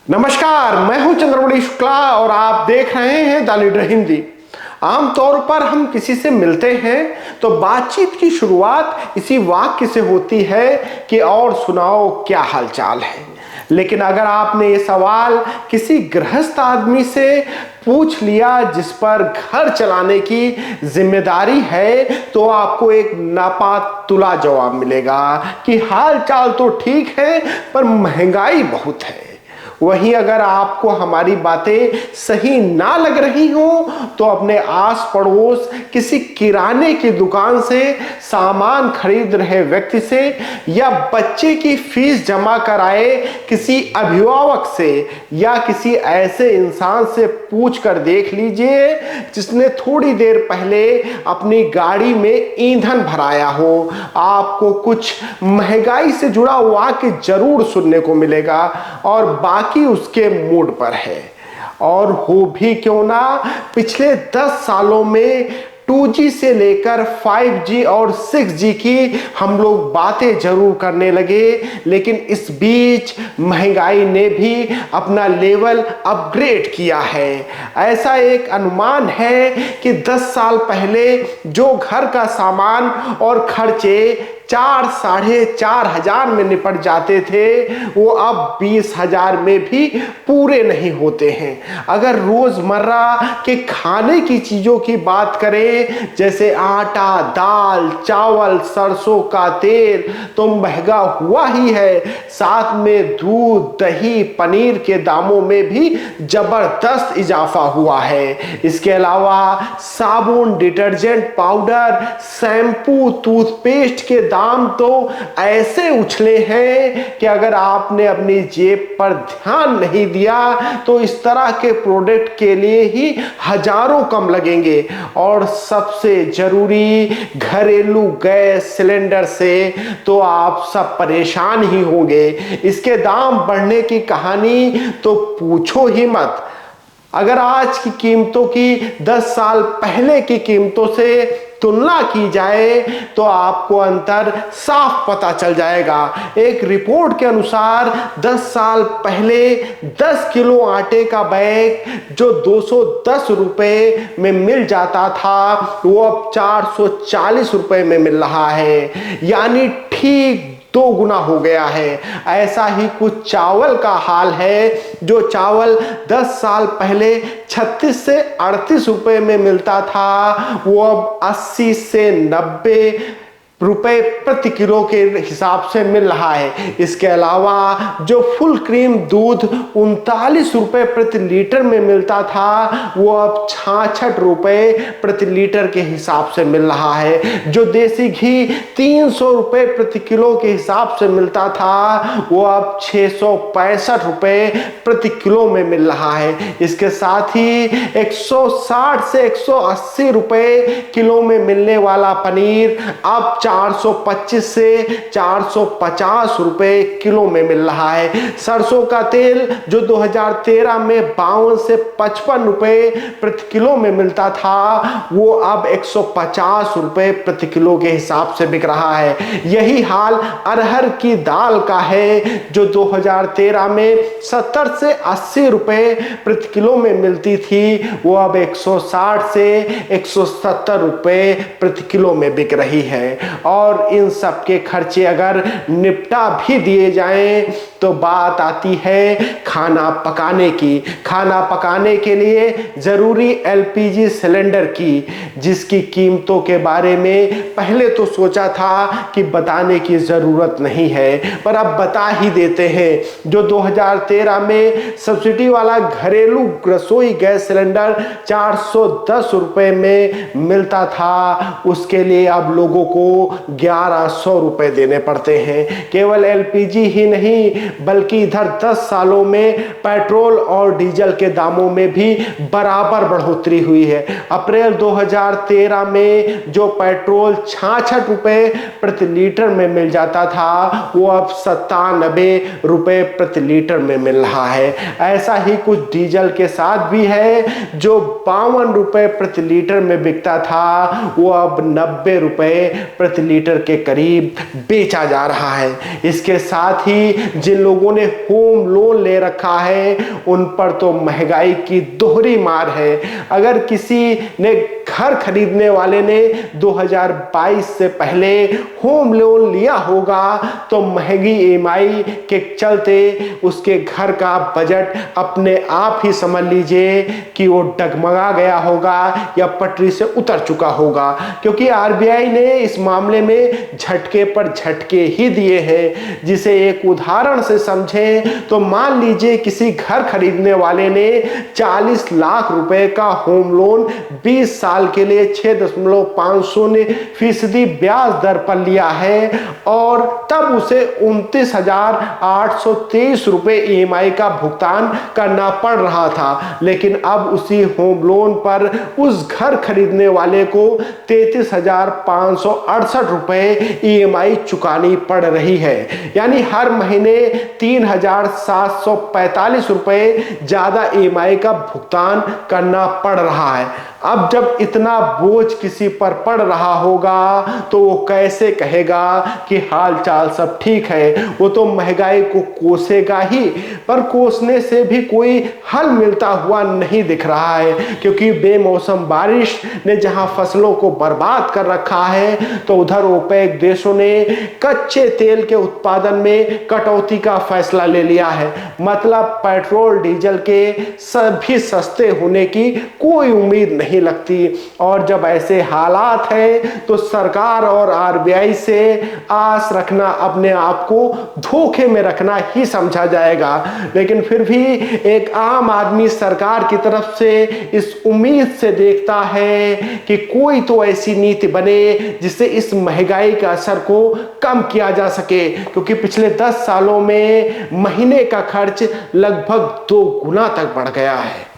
नमस्कार, मैं हूं चंद्रमणि शुक्ला और आप देख रहे हैं द लीडर हिंदी। आमतौर पर हम किसी से मिलते हैं तो बातचीत की शुरुआत इसी वाक्य से होती है कि और सुनाओ क्या हालचाल है। लेकिन अगर आपने ये सवाल किसी गृहस्थ आदमी से पूछ लिया जिस पर घर चलाने की जिम्मेदारी है तो आपको एक नापा तुला जवाब मिलेगा कि हाल चाल तो ठीक है पर महंगाई बहुत है। वहीं अगर आपको हमारी बातें सही ना लग रही हो तो अपने आस पड़ोस किसी किराने की दुकान से सामान खरीद रहे व्यक्ति से या बच्चे की फीस जमा कराए किसी अभिभावक से या किसी ऐसे इंसान से पूछ कर देख लीजिए जिसने थोड़ी देर पहले अपनी गाड़ी में ईंधन भराया हो। आपको कुछ महंगाई से जुड़ा वाक्य जरूर सुनने को मिलेगा और बाकी उसके मूड पर है। और हो भी क्यों ना, पिछले 10 सालों में 2G से लेकर 5G और 6G की हम लोग बातें जरूर करने लगे, लेकिन इस बीच महंगाई ने भी अपना लेवल अपग्रेड किया है। ऐसा एक अनुमान है कि 10 साल पहले जो घर का सामान और खर्चे 4-4.5 हजार में निपट जाते थे वो अब 20,000 में भी पूरे नहीं होते हैं। अगर रोजमर्रा के खाने की चीजों की बात करें जैसे आटा, दाल, चावल, सरसों का तेल तो महंगा हुआ ही है। साथ में दूध, दही, पनीर के दामों में भी जबरदस्त इजाफा हुआ है। इसके अलावा साबुन, डिटर्जेंट पाउडर, शैम्पू, टूथपेस्ट के दाम तो ऐसे उछले हैं कि अगर आपने अपनी जेब पर ध्यान नहीं दिया तो इस तरह के प्रोडक्ट के लिए ही हजारों कम लगेंगे। और सबसे जरूरी घरेलू गैस सिलेंडर से तो आप सब परेशान ही होंगे। इसके दाम बढ़ने की कहानी तो पूछो ही मत। अगर आज की कीमतों की 10 साल पहले की कीमतों से तुलना की जाए तो आपको अंतर साफ पता चल जाएगा। एक रिपोर्ट के अनुसार 10 साल पहले 10 किलो आटे का बैग जो 210 रुपए में मिल जाता था वो अब 440 रुपए में मिल रहा है, यानी ठीक 2 गुना हो गया है। ऐसा ही कुछ चावल का हाल है। जो चावल 10 साल पहले 36 से 38 रुपए में मिलता था वो अब 80 से 90 रुपए प्रति किलो के हिसाब से मिल रहा है। इसके अलावा जो फुल क्रीम दूध 39 रुपए प्रति लीटर में मिलता था वो अब 66 रुपए प्रति लीटर के हिसाब से मिल रहा है। जो देसी घी 300 रुपए प्रति किलो के हिसाब से मिलता था वो अब 665 रुपए प्रति किलो में मिल रहा है। इसके साथ ही 160 से 180 रुपए किलो में मिलने वाला पनीर अब 425 से 450 रुपए किलो में मिल रहा है। सरसों का तेल जो 2013 में 52 से 55 रुपए प्रति किलो में मिलता था वो अब 150 रुपए प्रति किलो के हिसाब से बिक रहा है। यही हाल अरहर की दाल का है जो 2013 में 70 से 80 रुपए प्रति किलो में मिलती थी वो अब 160 से 170 रुपए प्रति किलो में बिक रही है। और इन सब के खर्चे अगर निपटा भी दिए जाएं तो बात आती है खाना पकाने की। खाना पकाने के लिए जरूरी LPG सिलेंडर की, जिसकी कीमतों के बारे में पहले तो सोचा था कि बताने की जरूरत नहीं है पर अब बता ही देते हैं। जो 2013 में सब्सिडी वाला घरेलू रसोई गैस सिलेंडर 410 रुपए में मिलता था उसके लिए अब लोगों को 1100 रुपए देने पड़ते हैं। केवल LPG ही नहीं बल्कि इधर 10 सालों में पेट्रोल और डीजल के दामों में भी बराबर बढ़ोतरी हुई है। अप्रैल 2013 में जो पेट्रोल 66 रुपए प्रति लीटर में मिल जाता था वो अब 97 रुपए प्रति लीटर में मिल रहा है। ऐसा ही कुछ डीजल के साथ भी है जो 52 रुपए प्रति लीटर में बिकता था वो अब 90 रुपए प्रति लीटर के करीब बेचा जा रहा है। इसके साथ ही जिन लोगों ने होम लोन ले रखा है उन पर तो महंगाई की दोहरी मार है। अगर किसी ने घर खरीदने वाले ने 2022 से पहले होम लोन लिया होगा तो महंगी ईएमआई के चलते उसके घर का बजट अपने आप ही समझ लीजिए कि वो डगमगा गया होगा या पटरी से उतर चुका होगा, क्योंकि आरबीआई ने इस मामले में झटके पर झटके ही दिए हैं। जिसे एक उदाहरण से समझें तो मान लीजिए किसी घर खरीदने वाले ने 40 लाख रुपए का होम लोन 20 साल के लिए 6.50% ब्याज दर पर लिया है और तब उसे 29,823 रुपए ईएमआई का भुगतान करना पड़ रहा था। लेकिन अब उसी होम लोन पर उस घर खरीदने वाले को 33,568 रुपए ईएमआई चुकानी पड़ रही है, यानी हर महीने 3,745 रुपए ज्यादा ईएमआई का भुगतान करना पड़ रहा है। अब जब इतना बोझ किसी पर पड़ रहा होगा तो वो कैसे कहेगा कि हाल चाल सब ठीक है। वो तो महंगाई को कोसेगा ही, पर कोसने से भी कोई हल मिलता हुआ नहीं दिख रहा है, क्योंकि बेमौसम बारिश ने जहां फसलों को बर्बाद कर रखा है तो उधर ओपेक देशों ने कच्चे तेल के उत्पादन में कटौती का फैसला ले लिया है। मतलब पेट्रोल डीजल के सभी सस्ते होने की कोई उम्मीद नहीं लगती। और जब ऐसे हालात हैं तो सरकार और आरबीआई से आस रखना अपने आप को धोखे में रखना ही समझा जाएगा। लेकिन फिर भी एक आम आदमी सरकार की तरफ से इस उम्मीद से देखता है कि कोई तो ऐसी नीति बने जिससे इस महंगाई के असर को कम किया जा सके, क्योंकि पिछले 10 सालों में महीने का खर्च लगभग 2 गुना तक बढ़ गया है।